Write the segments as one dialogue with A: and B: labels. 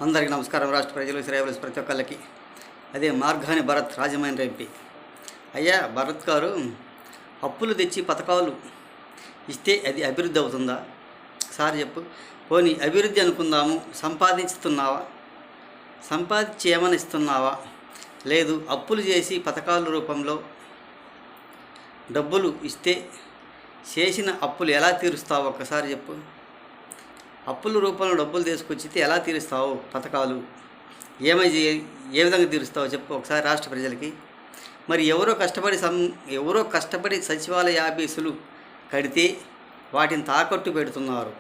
A: అందరికీ నమస్కారం. రాష్ట్ర ప్రజలు, శ్రేయబుల్స్ ప్రతి ఒక్కళ్ళకి అదే మార్గాని భరత్, రాజమండ్రి ఎంపీ. అయ్యా భరత్ గారు, అప్పులు తెచ్చి పథకాలు ఇస్తే అది అభివృద్ధి అవుతుందా? సార్ చెప్పు. పోనీ అభివృద్ధి అనుకుందాము, సంపాదించుతున్నావా? సంపాదించి ఏమైనా ఇస్తున్నావా? లేదు, అప్పులు చేసి పథకాల రూపంలో డబ్బులు ఇస్తే చేసిన అప్పులు ఎలా తీరుస్తావు? ఒక్కసారి చెప్పు. అప్పుల రూపంలో డబ్బులు తీసుకొచ్చితే ఎలా తీరుస్తావు? పథకాలు ఏ విధంగా తీరుస్తావు చెప్పు ఒకసారి రాష్ట్ర ప్రజలకి. మరి ఎవరో కష్టపడి సచివాలయ ఆఫీసులు కడితే వాటిని తాకట్టు పెడుతున్నారు.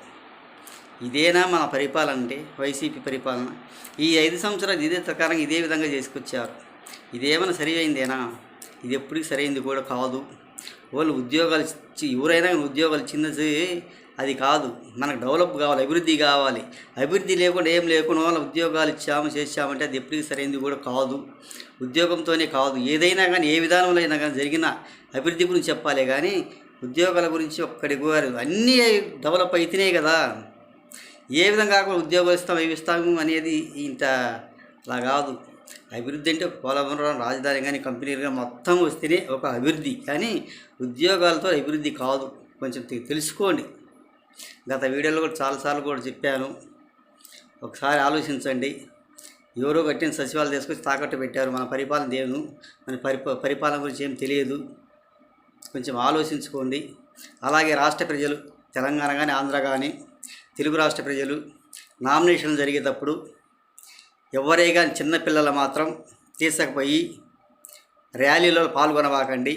A: ఇదేనా మన పరిపాలన అంటే? వైసీపీ పరిపాలన ఈ 5 సంవత్సరాలు ఇదే ప్రకారం ఇదే విధంగా చేసుకొచ్చారు. ఇదేమైనా సరైందేనా? ఇది ఎప్పటికీ సరైంది కూడా కాదు. వాళ్ళు ఉద్యోగాలు ఇచ్చి, ఎవరైనా ఉద్యోగాలు ఇచ్చింది అది కాదు. మనకు డెవలప్ కావాలి, అభివృద్ధి కావాలి. అభివృద్ధి లేకుండా ఏం లేకుండా వాళ్ళ ఉద్యోగాలు చేసామంటే అది ఎప్పటికీ సరైనది కూడా కాదు. ఉద్యోగంతోనే కాదు, ఏదైనా కానీ ఏ విధానంలో అయినా కానీ జరిగిన అభివృద్ధి గురించి చెప్పాలి కానీ ఉద్యోగాల గురించి ఒక్కడి గారు అన్నీ డెవలప్ అయితేనే కదా. ఏ విధంగా కాకుండా ఉద్యోగాలు ఇస్తాము, ఇవి ఇస్తాము అనేది ఇంత అలా కాదు. అభివృద్ధి అంటే పోలవరం రాజధాని కానీ కంపెనీలు కానీ మొత్తం వస్తేనే ఒక అభివృద్ధి, కానీ ఉద్యోగాలతో అభివృద్ధి కాదు. కొంచెం తెలుసుకోండి. గత వీడియోలో కూడా చాలాసార్లు కూడా చెప్పాను. ఒకసారి ఆలోచించండి. ఎవరో కట్టిన సచివాలయం తీసుకొచ్చి తాకట్టు పెట్టారు. మన పరిపాలన దేవును, మన పరిపాలన గురించి ఏం తెలియదు. కొంచెం ఆలోచించుకోండి. అలాగే రాష్ట్ర ప్రజలు, తెలంగాణ కానీ ఆంధ్ర కానీ తెలుగు రాష్ట్ర ప్రజలు నామినేషన్లు జరిగేటప్పుడు ఎవరే కానీ చిన్నపిల్లలు మాత్రం తీసుకుపోయి ర్యాలీలో పాల్గొనవాకండి.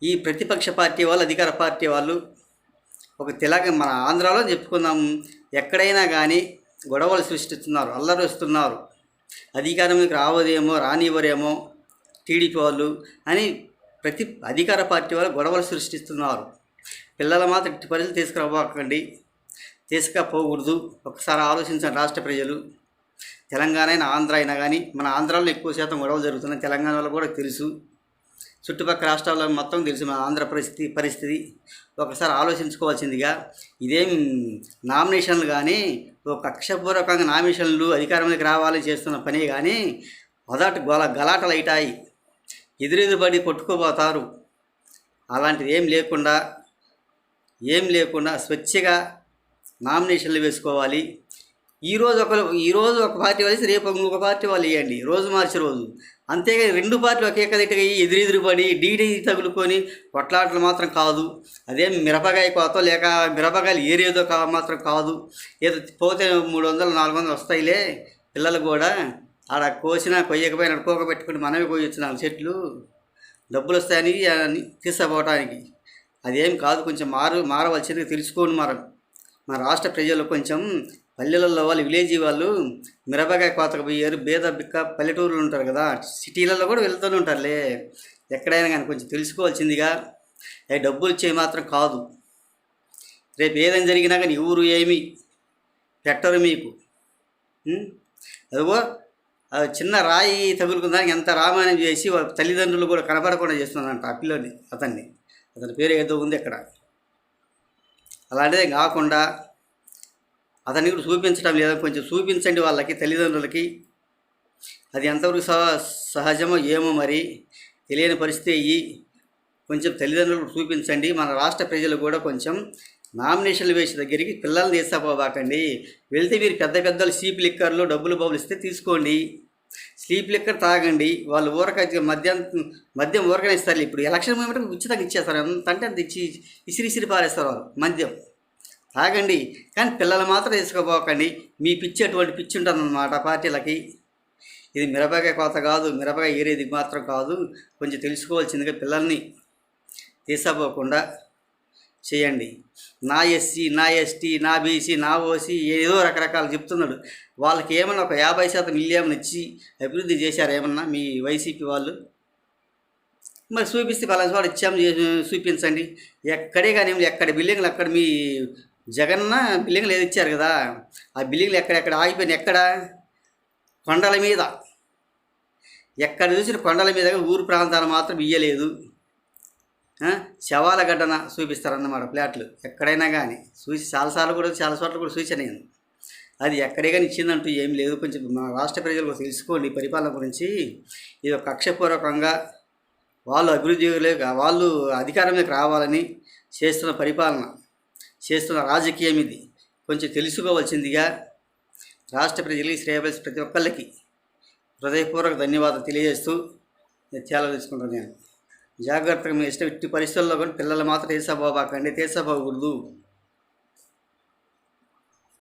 A: ఈ ప్రతిపక్ష పార్టీ వాళ్ళు, అధికార పార్టీ వాళ్ళు ఒక మన ఆంధ్రాలో చెప్పుకుందాం, ఎక్కడైనా కానీ గొడవలు సృష్టిస్తున్నారు, అల్లరి వస్తున్నారు. అధికారంలోకి రానివ్వరేమో టీడీపీ వాళ్ళు అని ప్రతి అధికార పార్టీ వాళ్ళు గొడవలు సృష్టిస్తున్నారు. పిల్లల మాత్రం ఇట్టి పరిస్థితులు తీసుకుపోకూడదు. ఒకసారి ఆలోచించండి రాష్ట్ర ప్రజలు. తెలంగాణ అయినా ఆంధ్ర అయినా కానీ, మన ఆంధ్రాలో ఎక్కువ శాతం గొడవలు జరుగుతున్నాయి. తెలంగాణలో కూడా తెలుసు, చుట్టుపక్కల రాష్ట్రాల్లో మొత్తం తెలుసు మన ఆంధ్ర పరిస్థితి. ఒకసారి ఆలోచించుకోవాల్సిందిగా. ఇదేం నామినేషన్లు కానీ ఒక కక్షపూర్వకంగా నామినేషన్లు అధికారంలోకి రావాలని చేస్తున్న పని కానీ గలాటలు అయితాయి, ఎదురెదురుపడి కొట్టుకుపోతారు. అలాంటిది ఏం లేకుండా స్వచ్ఛగా నామినేషన్లు వేసుకోవాలి. ఈరోజు ఒక పార్టీ వాళ్ళు రేపు ఇంకొక పార్టీ వాళ్ళు వేయండి, రోజు మార్చి రోజు. అంతేగాని 2 పార్టీలు ఒకే కదిటగా ఎదురెదురుపడి డీడీ తగులుకొని కొట్లాటలు మాత్రం కాదు. అదేం మిరపకాయ కోత లేక మిరపకాయలు ఏరేదో మాత్రం కాదు. ఏదో పోతే 300-400 వస్తాయిలే. పిల్లలు కూడా ఆడ కోసినా కొయ్యకపోయినా పెట్టుకుని మనమే కోయొచ్చు 4 చెట్లు, డబ్బులు వస్తాయని తీసుకుపోవటానికి. అదేం కాదు. కొంచెం మారవలసిందిగా తెలుసుకోండి. మన రాష్ట్ర ప్రజలు కొంచెం పల్లెలలో వాళ్ళు, విలేజీ వాళ్ళు మిరపకాయ కోతకు పోయారు. బిక్క పల్లెటూరులు ఉంటారు కదా, సిటీలలో కూడా వెళ్తూనే ఉంటారులే. ఎక్కడైనా కానీ కొంచెం తెలుసుకోవాల్సిందిగా. అవి డబ్బులు ఇచ్చేవి మాత్రం కాదు. రేపు ఏదైనా జరిగినా కానీ ఎవరు ఏమి పెట్టరు మీకు. అదిగో చిన్న రాయి తగులుకుందానికి ఎంత రామాయణం చేసి వాళ్ళ తల్లిదండ్రులు కూడా కనపడకుండా చేస్తున్నారంట ఆ పిల్లని. అతని పేరు ఏదో ఉంది అక్కడ. అలాంటిదే కాకుండా అతన్ని కూడా చూపించడం లేదా, కొంచెం చూపించండి వాళ్ళకి, తల్లిదండ్రులకి. అది ఎంతవరకు సహజమో ఏమో మరి తెలియని పరిస్థితి. కొంచెం తల్లిదండ్రులకు చూపించండి. మన రాష్ట్ర ప్రజలు కూడా కొంచెం నామినేషన్లు వేసే దగ్గరికి పిల్లల్ని తీసుకుపోబాకండి. వెళ్తే మీరు పెద్దలు స్లీప్ లిక్కర్లు డబ్బులు ఇస్తే తీసుకోండి, స్లీప్ లిక్కర్ తాగండి. వాళ్ళు మద్యం ఊరకనే ఇస్తారు. ఇప్పుడు ఎలక్షన్ మూమెంట్ ఉచితంగా ఇచ్చేస్తారు. అంటే అంత ఇసిరి పారేస్తారు వాళ్ళు. మద్యం తాగండి, కానీ పిల్లలు మాత్రం తీసుకోపోకండి. మీ పిచ్చి అటువంటి పిచ్చి ఉంటుందన్నమాట పార్టీలకి. ఇది మిరపకాయ కోత కాదు, మిరపకాయ ఏరేది మాత్రం కాదు. కొంచెం తెలుసుకోవాల్సిందిగా పిల్లల్ని తీసుకోపోకుండా చేయండి. నా ఎస్సీ, నా ఎస్టీ, నా బీసీ, నా ఓసీ ఏదో రకరకాలు చెప్తున్నాడు. వాళ్ళకి ఏమన్నా ఒక 50% ఇల్లు ఇచ్చి అభివృద్ధి చేశారు ఏమన్నా మీ వైసీపీ వాళ్ళు? మరి చూపిస్తే పలానా వాడు చూపించండి. ఎక్కడే కానీ ఎక్కడ బిల్డింగ్లు అక్కడ మీ జగన్న బిల్డింగ్లు ఏది ఇచ్చారు కదా, ఆ బిల్డింగ్లు ఎక్కడెక్కడ ఆగిపోయినాయి. కొండల మీద, ఎక్కడ చూసిన కొండల మీద ఊరు ప్రాంతాలు మాత్రం ఇయ్యలేదు. శవాల గడ్డన చూపిస్తారన్నమాట ఫ్లాట్లు. ఎక్కడైనా కానీ చాలా చోట్ల కూడా చూసాను నేను. అది ఎక్కడే కానీ ఇచ్చిందంటూ ఏం లేదు. కొంచెం మన రాష్ట్ర ప్రజలకు తెలుసుకోండి పరిపాలన గురించి. ఇది ఒక కక్షపూర్వకంగా వాళ్ళు వాళ్ళు అధికారంలోకి రావాలని చేస్తున్న పరిపాలన, చేస్తున్న రాజకీయం ఇది. కొంచెం తెలుసుకోవాల్సిందిగా రాష్ట్ర ప్రజలకి, శ్రేయబల్సి ప్రతి ఒక్కళ్ళకి హృదయపూర్వక ధన్యవాదాలు తెలియజేస్తూ చాలా తెలుసుకుంటాను నేను. జాగ్రత్తగా మీ ఇష్టం ఎట్టి పరిస్థితుల్లో కానీ పిల్లలు మాత్రం తీసపోబాకండి, తీసపోకూడదు.